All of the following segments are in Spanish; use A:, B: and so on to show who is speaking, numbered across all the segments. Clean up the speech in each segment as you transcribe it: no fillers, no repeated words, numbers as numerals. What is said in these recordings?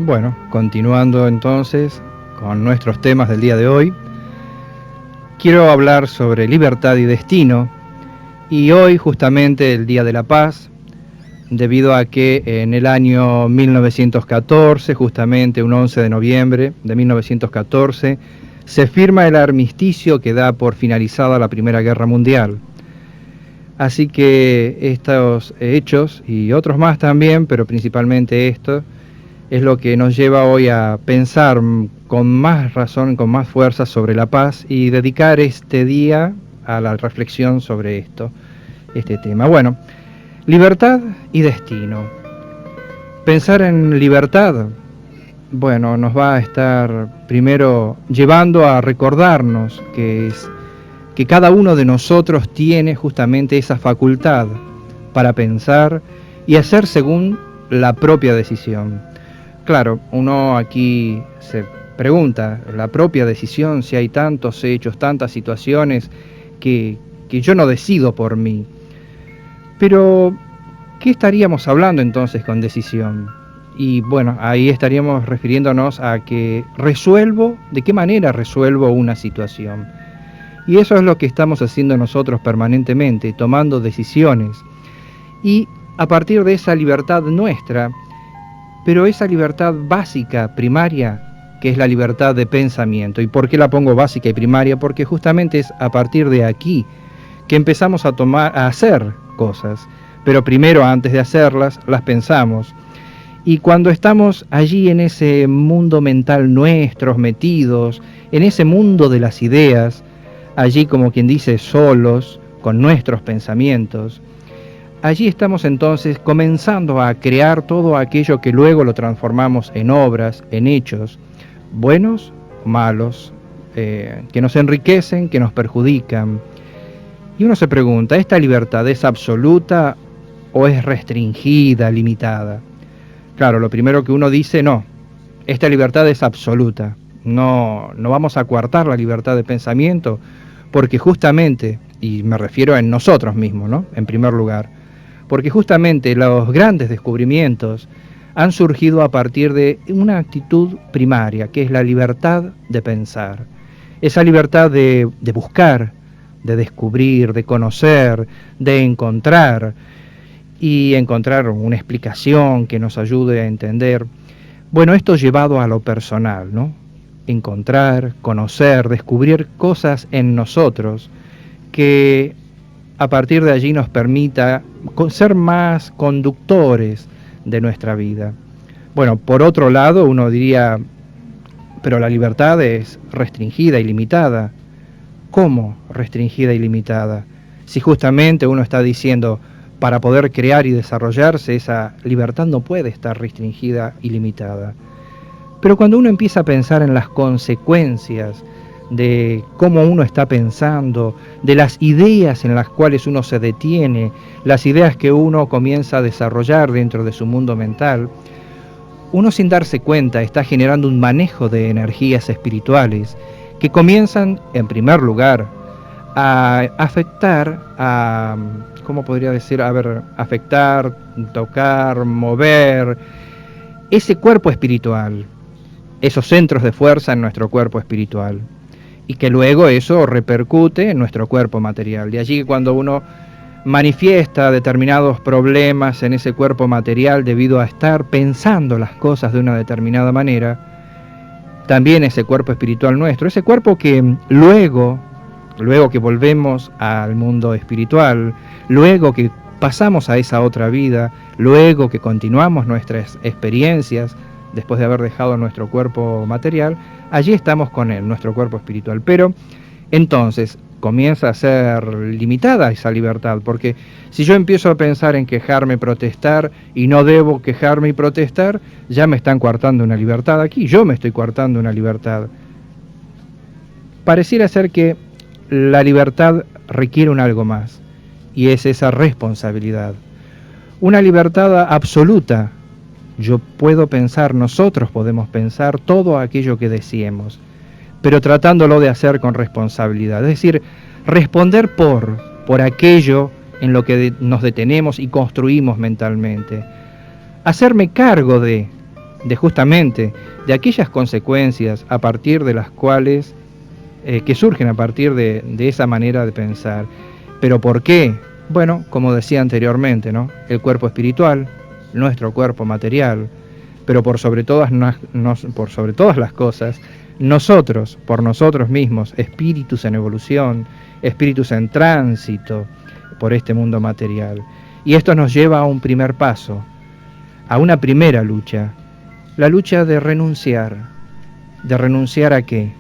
A: Bueno, continuando entonces con nuestros temas del día de hoy, quiero hablar sobre libertad y destino, y hoy justamente el Día de la Paz, debido a que en el año 1914, justamente un 11 de noviembre de 1914, se firma el armisticio que da por finalizada la Primera Guerra Mundial. Así que estos hechos y otros más también, pero principalmente esto, es lo que nos lleva hoy a pensar con más razón, con más fuerza sobre la paz y dedicar este día a la reflexión sobre este tema. Bueno, libertad y destino. Pensar en libertad, bueno, nos va a estar primero llevando a recordarnos que cada uno de nosotros tiene justamente esa facultad para pensar y hacer según la propia decisión. Claro, uno aquí se pregunta, la propia decisión, si hay tantos hechos, tantas situaciones que yo no decido por mí. Pero, ¿qué estaríamos hablando entonces con decisión? Y bueno, ahí estaríamos refiriéndonos a que resuelvo, ¿de qué manera resuelvo una situación? Y eso es lo que estamos haciendo nosotros permanentemente, tomando decisiones. Y a partir de esa libertad nuestra, pero esa libertad básica, primaria, que es la libertad de pensamiento. ¿Y por qué la pongo básica y primaria? Porque justamente es a partir de aquí que empezamos a hacer cosas. Pero primero, antes de hacerlas, las pensamos. Y cuando estamos allí en ese mundo mental nuestros, metidos, en ese mundo de las ideas, allí como quien dice solos, con nuestros pensamientos, allí estamos entonces comenzando a crear todo aquello que luego lo transformamos en obras, en hechos, buenos, malos, que nos enriquecen, que nos perjudican. Y uno se pregunta, ¿esta libertad es absoluta o es restringida, limitada? Claro, lo primero que uno dice, no, esta libertad es absoluta. No vamos a coartar la libertad de pensamiento, porque justamente, y me refiero en nosotros mismos, ¿no? En primer lugar, porque justamente los grandes descubrimientos han surgido a partir de una actitud primaria, que es la libertad de pensar. Esa libertad de buscar, de descubrir, de conocer, de encontrar, y encontrar una explicación que nos ayude a entender. Bueno, esto llevado a lo personal, ¿no? Encontrar, conocer, descubrir cosas en nosotros que a partir de allí nos permita ser más conductores de nuestra vida. Bueno, por otro lado, uno diría, pero la libertad es restringida y limitada. ¿Cómo restringida y limitada? Si justamente uno está diciendo, para poder crear y desarrollarse, esa libertad no puede estar restringida y limitada. Pero cuando uno empieza a pensar en las consecuencias de cómo uno está pensando, de las ideas en las cuales uno se detiene, las ideas que uno comienza a desarrollar dentro de su mundo mental, uno sin darse cuenta está generando un manejo de energías espirituales que comienzan, en primer lugar, a afectar, ¿cómo podría decir? A ver, afectar, tocar, mover ese cuerpo espiritual, esos centros de fuerza en nuestro cuerpo espiritual, y que luego eso repercute en nuestro cuerpo material. De allí cuando uno manifiesta determinados problemas en ese cuerpo material debido a estar pensando las cosas de una determinada manera, también ese cuerpo espiritual nuestro, ese cuerpo que luego que volvemos al mundo espiritual, luego que pasamos a esa otra vida, luego que continuamos nuestras experiencias, después de haber dejado nuestro cuerpo material, allí estamos con él, nuestro cuerpo espiritual. Pero entonces comienza a ser limitada esa libertad, porque si yo empiezo a pensar en quejarme, protestar, y no debo quejarme y protestar, ya me están coartando una libertad aquí, yo me estoy coartando una libertad. Pareciera ser que la libertad requiere un algo más, y es esa responsabilidad. Una libertad absoluta. Yo puedo pensar, nosotros podemos pensar todo aquello que deseemos, pero tratándolo de hacer con responsabilidad. Es decir, responder por aquello en lo que nos detenemos y construimos mentalmente. Hacerme cargo de, justamente de aquellas consecuencias a partir de las cuales que surgen a partir de esa manera de pensar. ¿Pero por qué? Bueno, como decía anteriormente, ¿no? El cuerpo espiritual, nuestro cuerpo material, pero por sobre todas las cosas, nosotros, por nosotros mismos, espíritus en evolución, espíritus en tránsito por este mundo material. Y esto nos lleva a un primer paso, a una primera lucha, la lucha de renunciar. ¿De renunciar a qué?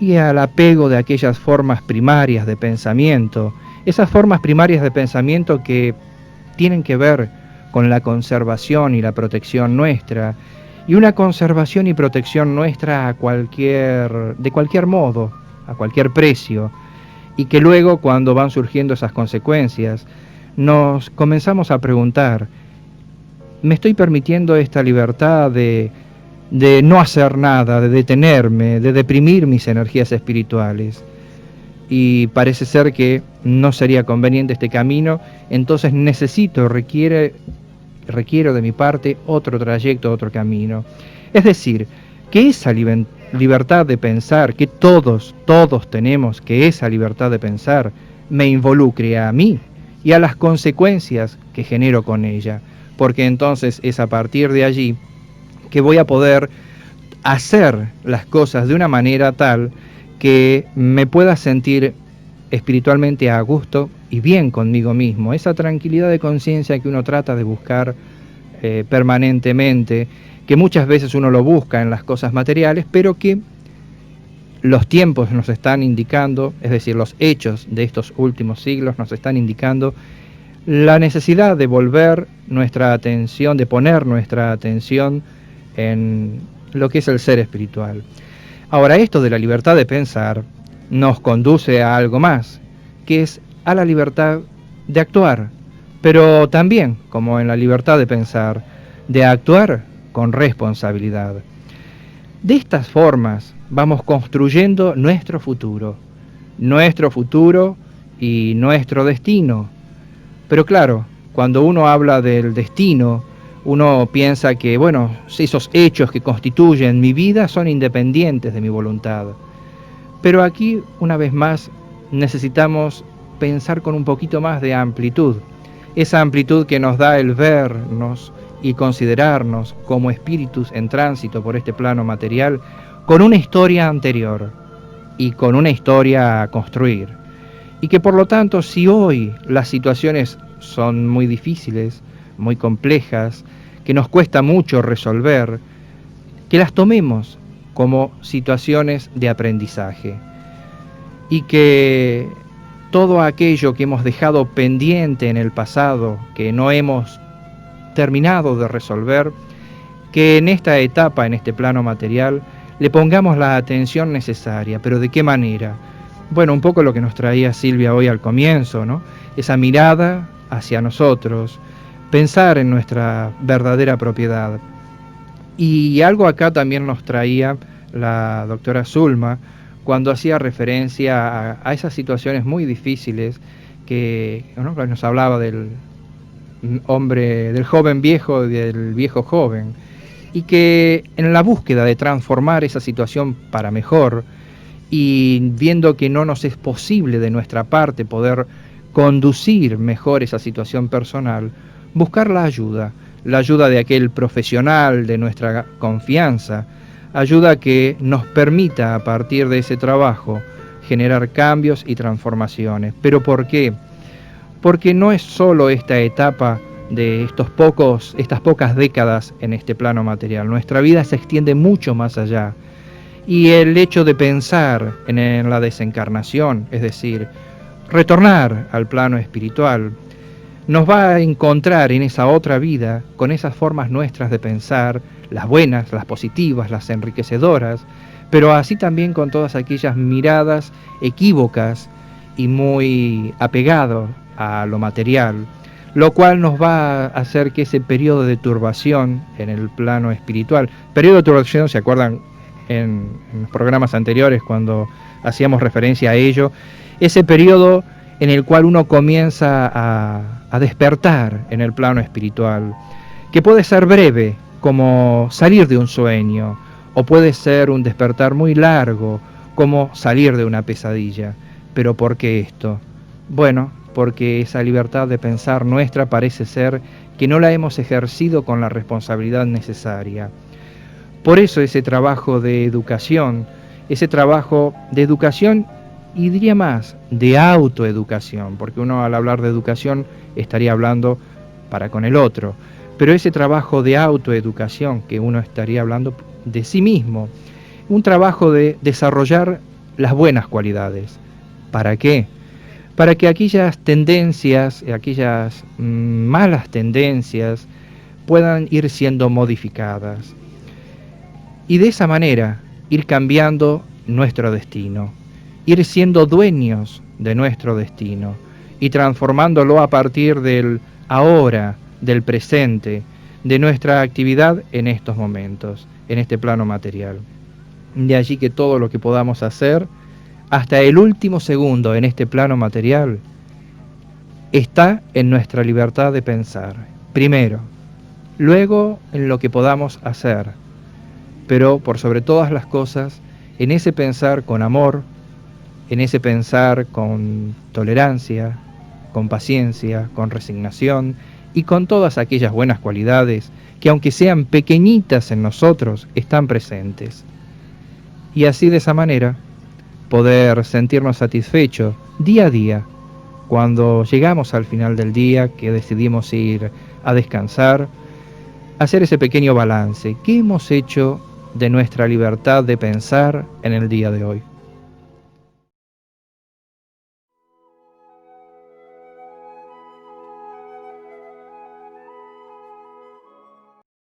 A: Y al apego de aquellas formas primarias de pensamiento, esas formas primarias de pensamiento que tienen que ver con la conservación y la protección nuestra, y una conservación y protección nuestra de cualquier modo, a cualquier precio, y que luego, cuando van surgiendo esas consecuencias, nos comenzamos a preguntar, ¿me estoy permitiendo esta libertad de no hacer nada, de detenerme, de deprimir mis energías espirituales? Y parece ser que no sería conveniente este camino, entonces requiero de mi parte otro trayecto, otro camino. Es decir, que esa libertad de pensar, que todos tenemos, que esa libertad de pensar me involucre a mí y a las consecuencias que genero con ella, porque entonces es a partir de allí que voy a poder hacer las cosas de una manera tal que me pueda sentir espiritualmente a gusto y bien conmigo mismo, esa tranquilidad de conciencia que uno trata de buscar permanentemente, que muchas veces uno lo busca en las cosas materiales, pero que los tiempos nos están indicando, es decir, los hechos de estos últimos siglos nos están indicando la necesidad de volver nuestra atención, de poner nuestra atención en lo que es el ser espiritual. Ahora, esto de la libertad de pensar nos conduce a algo más, que es a la libertad de actuar, pero también, como en la libertad de pensar, de actuar con responsabilidad. De estas formas vamos construyendo nuestro futuro y nuestro destino. Pero claro, cuando uno habla del destino, uno piensa que, bueno, esos hechos que constituyen mi vida son independientes de mi voluntad. Pero aquí, una vez más, necesitamos pensar con un poquito más de amplitud. Esa amplitud que nos da el vernos y considerarnos como espíritus en tránsito por este plano material, con una historia anterior y con una historia a construir. Y que por lo tanto, si hoy las situaciones son muy difíciles, muy complejas, que nos cuesta mucho resolver, que las tomemos como situaciones de aprendizaje y que todo aquello que hemos dejado pendiente en el pasado, que no hemos terminado de resolver, que en esta etapa, en este plano material, le pongamos la atención necesaria. ¿Pero de qué manera? Bueno, un poco lo que nos traía Silvia hoy al comienzo, ¿no? Esa mirada hacia nosotros, pensar en nuestra verdadera propiedad. Y algo acá también nos traía la doctora Zulma cuando hacía referencia a esas situaciones muy difíciles que, ¿no?, nos hablaba del hombre, del joven viejo y del viejo joven, y que en la búsqueda de transformar esa situación para mejor y viendo que no nos es posible de nuestra parte poder conducir mejor esa situación personal, buscar la ayuda de aquel profesional de nuestra confianza, ayuda que nos permita a partir de ese trabajo generar cambios y transformaciones. ¿Pero por qué? Porque no es solo esta etapa de estas pocas décadas en este plano material. Nuestra vida se extiende mucho más allá. Y el hecho de pensar en la desencarnación, es decir, retornar al plano espiritual, nos va a encontrar en esa otra vida con esas formas nuestras de pensar, las buenas, las positivas, las enriquecedoras, pero así también con todas aquellas miradas equívocas y muy apegadas a lo material, lo cual nos va a hacer que ese periodo de turbación en el plano espiritual, periodo de turbación, ¿se acuerdan en los programas anteriores cuando hacíamos referencia a ello? Ese periodo en el cual uno comienza a despertar en el plano espiritual, que puede ser breve, como salir de un sueño, o puede ser un despertar muy largo, como salir de una pesadilla. ¿Pero por qué esto? Bueno, porque esa libertad de pensar nuestra parece ser que no la hemos ejercido con la responsabilidad necesaria. Por eso ese trabajo de educación y diría más, de autoeducación, porque uno al hablar de educación estaría hablando para con el otro, pero ese trabajo de autoeducación que uno estaría hablando de sí mismo, un trabajo de desarrollar las buenas cualidades. ¿Para qué? Para que aquellas tendencias, aquellas malas tendencias puedan ir siendo modificadas y de esa manera ir cambiando nuestro destino, ir siendo dueños de nuestro destino y transformándolo a partir del ahora, del presente, de nuestra actividad en estos momentos, en este plano material. De allí que todo lo que podamos hacer, hasta el último segundo en este plano material, está en nuestra libertad de pensar, primero, luego en lo que podamos hacer, pero por sobre todas las cosas, en ese pensar con amor, en ese pensar con tolerancia, con paciencia, con resignación y con todas aquellas buenas cualidades que aunque sean pequeñitas en nosotros, están presentes. Y así de esa manera, poder sentirnos satisfechos día a día, cuando llegamos al final del día, que decidimos ir a descansar, hacer ese pequeño balance. ¿Qué hemos hecho de nuestra libertad de pensar en el día de hoy?